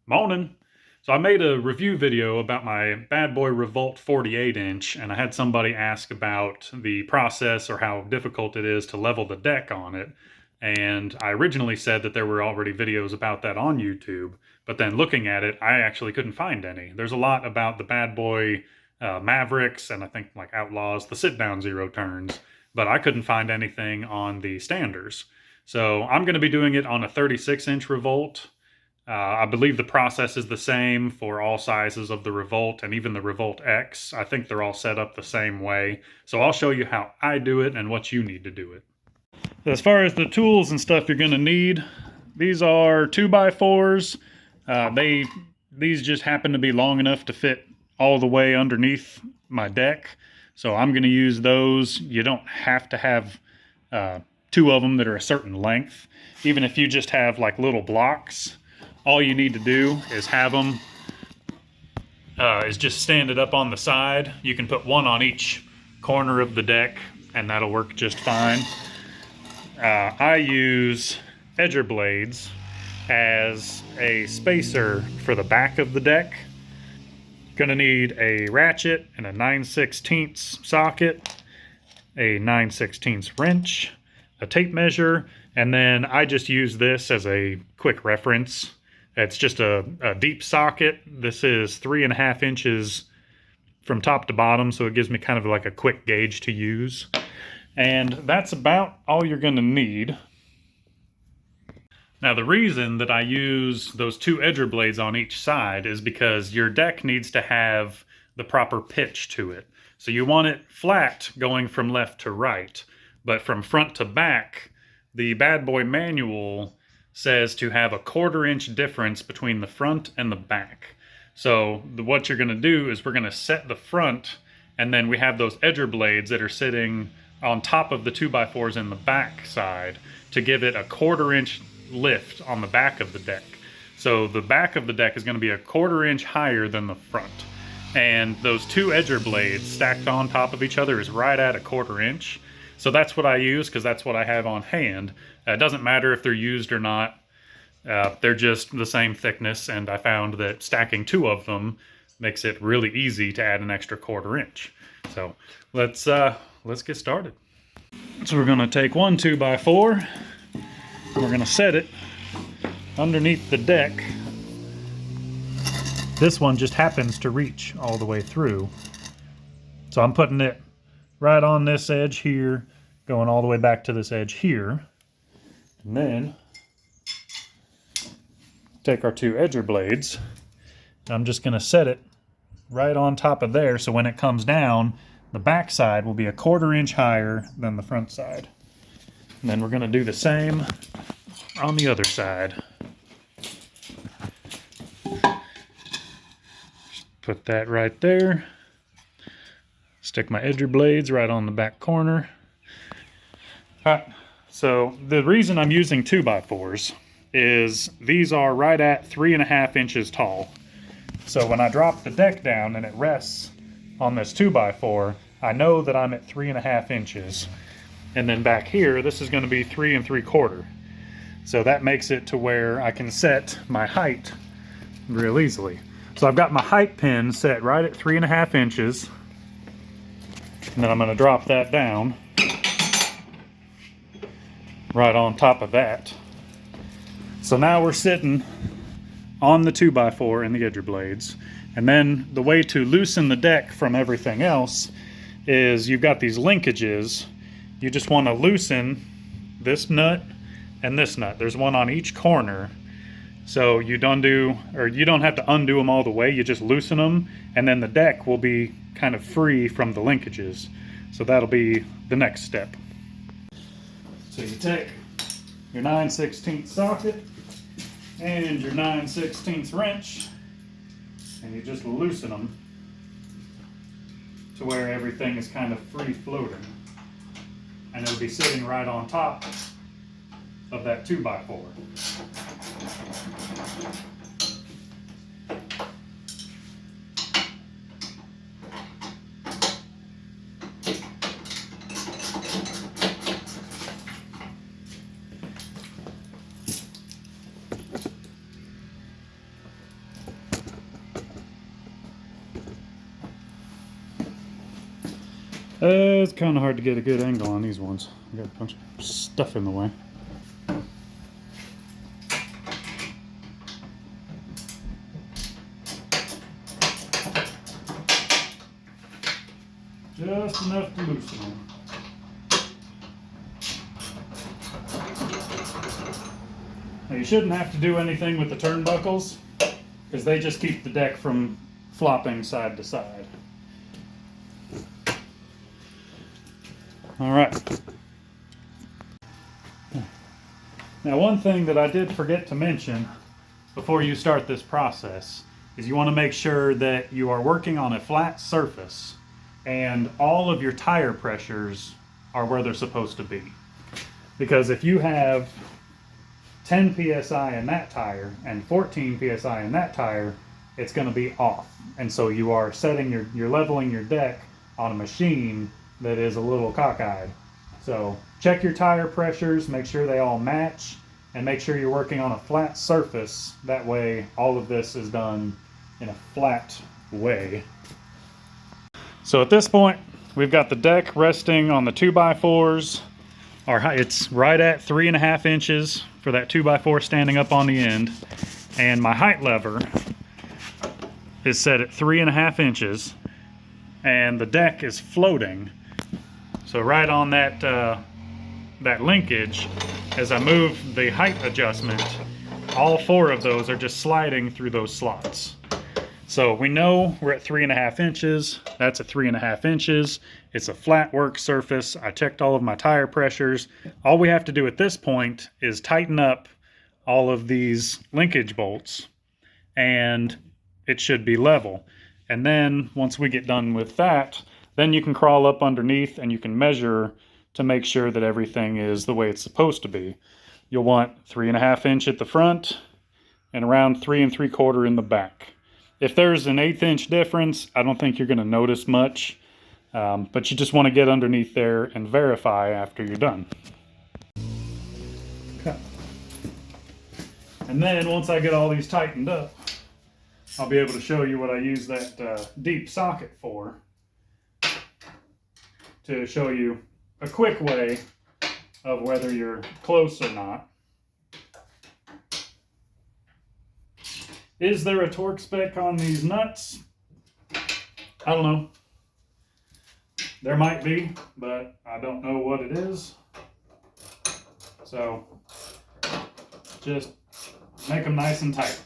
Morning. So I made a review video about my Bad Boy Revolt 48-inch, and I had somebody ask about the process or how difficult it is to level the deck on it. And I originally said that there were already videos about that on YouTube, but then looking at it, I actually couldn't find any. There's a lot about the Bad Boy Mavericks, and I think like Outlaws, the sit-down zero turns, but I couldn't find anything on the standers. So I'm going to be doing it on a 36-inch Revolt. I believe the process is the same for all sizes of the Revolt and even the Revolt X. I think they're all set up the same way. So I'll show you how I do it and what you need to do it. As far as the tools and stuff you're going to need, these are 2x4s. These just happen to be long enough to fit all the way underneath my deck. So I'm going to use those. You don't have to have two of them that are a certain length. Even if you just have like little blocks, all you need to do is have them, is just stand it up on the side. You can put one on each corner of the deck and that'll work just fine. I use edger blades as a spacer for the back of the deck. Gonna need a ratchet and a 9/16 socket, a 9/16 wrench, a tape measure, and then I just use this as a quick reference. It's just a deep socket. This is 3.5 inches from top to bottom, so it gives me kind of like a quick gauge to use. And that's about all you're going to need. Now, the reason that I use those two edger blades on each side is because your deck needs to have the proper pitch to it. So you want it flat going from left to right, but from front to back, the Bad Boy manual says to have a 1/4 inch difference between the front and the back. So what you're going to do is we're going to set the front, and then we have those edger blades that are sitting on top of the 2x4s in the back side to give it a 1/4 inch lift on the back of the deck. So the back of the deck is going to be a 1/4 inch higher than the front. And those two edger blades stacked on top of each other is right at a 1/4 inch. So that's what I use because that's what I have on hand. It doesn't matter if they're used or not. They're just the same thickness, and I found that stacking two of them makes it really easy to add an extra 1/4 inch. So let's get started. So we're going to take one 2x4. We're going to set it underneath the deck. This one just happens to reach all the way through. So I'm putting it right on this edge here, going all the way back to this edge here. And then take our two edger blades. I'm just going to set it right on top of there, so when it comes down, the back side will be a 1/4 inch higher than the front side. And then we're going to do the same on the other side. Just put that right there. Stick my edger blades right on the back corner. Alright, so the reason I'm using 2x4s is these are right at 3.5 inches tall. So when I drop the deck down and it rests on this 2x4, I know that I'm at 3.5 inches. And then back here, this is going to be 3 3/4. So that makes it to where I can set my height real easily. So I've got my height pin set right at 3.5 inches. And then I'm going to drop that down right on top of that. So now we're sitting on the 2x4 and the edger blades. And then the way to loosen the deck from everything else is you've got these linkages. You just want to loosen this nut and this nut. There's one on each corner. So you don't have to undo them all the way. You just loosen them, and then the deck will be kind of free from the linkages. So that'll be the next step. So you take your 9/16 socket and your 9/16 wrench, and you just loosen them to where everything is kind of free floating. And it'll be sitting right on top of that 2x4. It's kind of hard to get a good angle on these ones. I got a bunch of stuff in the way. Just enough to loosen them. Now you shouldn't have to do anything with the turnbuckles because they just keep the deck from flopping side to side. All right. Now one thing that I did forget to mention before you start this process is you want to make sure that you are working on a flat surface and all of your tire pressures are where they're supposed to be. Because if you have 10 psi in that tire and 14 psi in that tire, it's going to be off. And so you are setting you're leveling your deck on a machine that is a little cockeyed. So check your tire pressures, make sure they all match, and make sure you're working on a flat surface. That way all of this is done in a flat way. So at this point, we've got the deck resting on the 2x4s. It's right at 3.5 inches for that 2x4 standing up on the end. And my height lever is set at 3.5 inches. And the deck is floating. So right on that, that linkage, as I move the height adjustment, all 4 of those are just sliding through those slots. So we know we're at 3.5 inches. That's at 3.5 inches. It's a flat work surface. I checked all of my tire pressures. All we have to do at this point is tighten up all of these linkage bolts and it should be level. And then once we get done with that, then you can crawl up underneath and you can measure to make sure that everything is the way it's supposed to be. You'll want 3.5 inch at the front and around 3 3/4 in the back. If there's an 1/8 inch difference, I don't think you're going to notice much, but you just want to get underneath there and verify after you're done. Okay. And then once I get all these tightened up, I'll be able to show you what I use that deep socket for, to show you a quick way of whether you're close or not. Is there a torque spec on these nuts? I don't know. There might be, but I don't know what it is. So just make them nice and tight.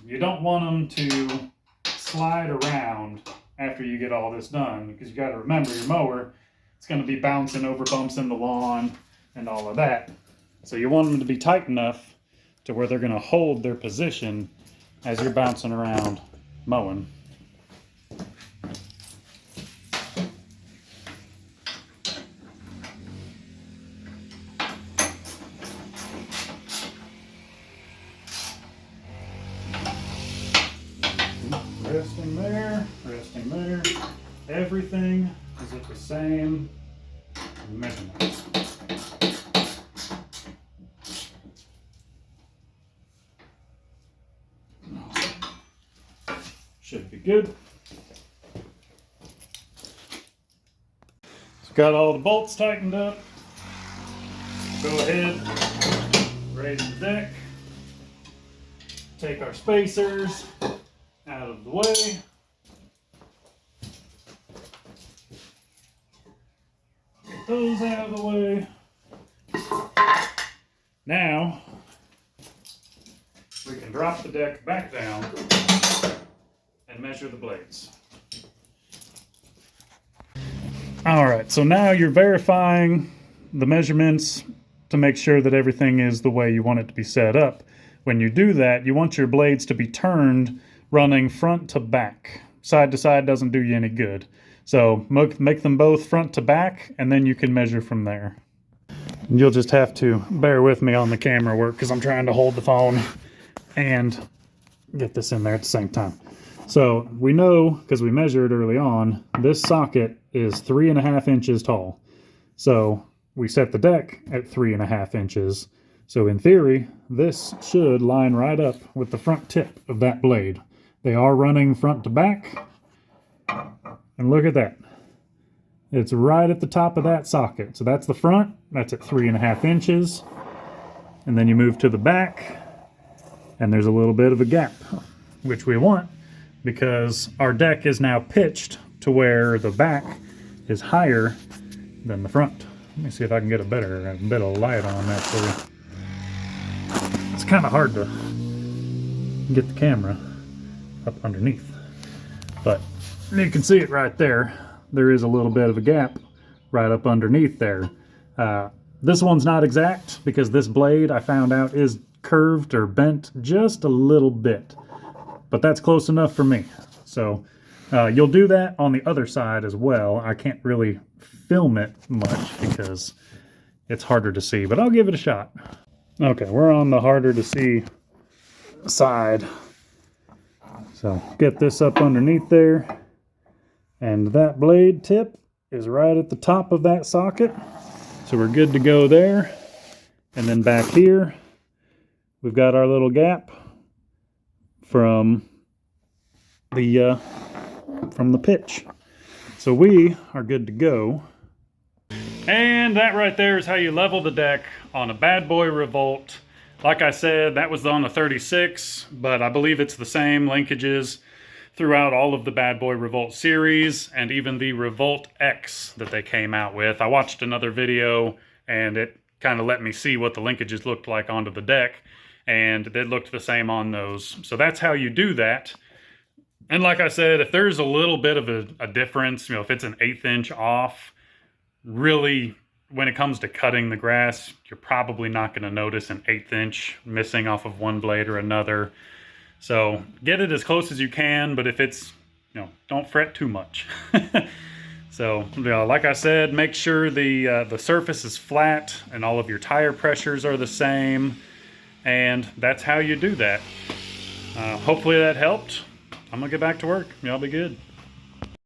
You don't want them to slide around after you get all this done, because you got to remember your mower, it's going to be bouncing over bumps in the lawn and all of that. So you want them to be tight enough to where they're going to hold their position as you're bouncing around mowing. Resting there, resting there. Everything is at the same measurement. Should be good. So got all the bolts tightened up. Go ahead, raise the deck. Take our spacers out of the way. Get those out of the way. Now, we can drop the deck back down and measure the blades. All right, so now you're verifying the measurements to make sure that everything is the way you want it to be set up. When you do that, you want your blades to be turned running front to back. Side to side doesn't do you any good. So make them both front to back, and then you can measure from there. And you'll just have to bear with me on the camera work because I'm trying to hold the phone and get this in there at the same time. So we know, because we measured early on, this socket is 3.5 inches tall. So we set the deck at 3.5 inches. So in theory, this should line right up with the front tip of that blade. They are running front to back. And look at that. It's right at the top of that socket. So that's the front, that's at 3.5 inches. And then you move to the back, and there's a little bit of a gap, which we want because our deck is now pitched to where the back is higher than the front. Let me see if I can get a bit of light on that for you. It's kind of hard to get the camera up underneath, but you can see it right there. There is a little bit of a gap right up underneath there. This one's not exact because this blade I found out is curved or bent just a little bit, but that's close enough for me. So you'll do that on the other side as well. I can't really film it much because it's harder to see, but I'll give it a shot. Okay, we're on the harder to see side. So get this up underneath there, and that blade tip is right at the top of that socket. So we're good to go there. And then back here, we've got our little gap from the pitch. So we are good to go. And that right there is how you level the deck on a Bad Boy Revolt. Like I said, that was on the 36, but I believe it's the same linkages throughout all of the Bad Boy Revolt series, and even the Revolt X that they came out with. I watched another video, and it kind of let me see what the linkages looked like onto the deck, and they looked the same on those. So that's how you do that. And like I said, if there's a little bit of a difference, if it's an 1/8 inch off, really, when it comes to cutting the grass, you're probably not going to notice an 1/8 inch missing off of one blade or another. So get it as close as you can, but if it's, don't fret too much. So, like I said, make sure the surface is flat and all of your tire pressures are the same, and that's how you do that. Hopefully that helped. I'm gonna get back to work. Y'all be good.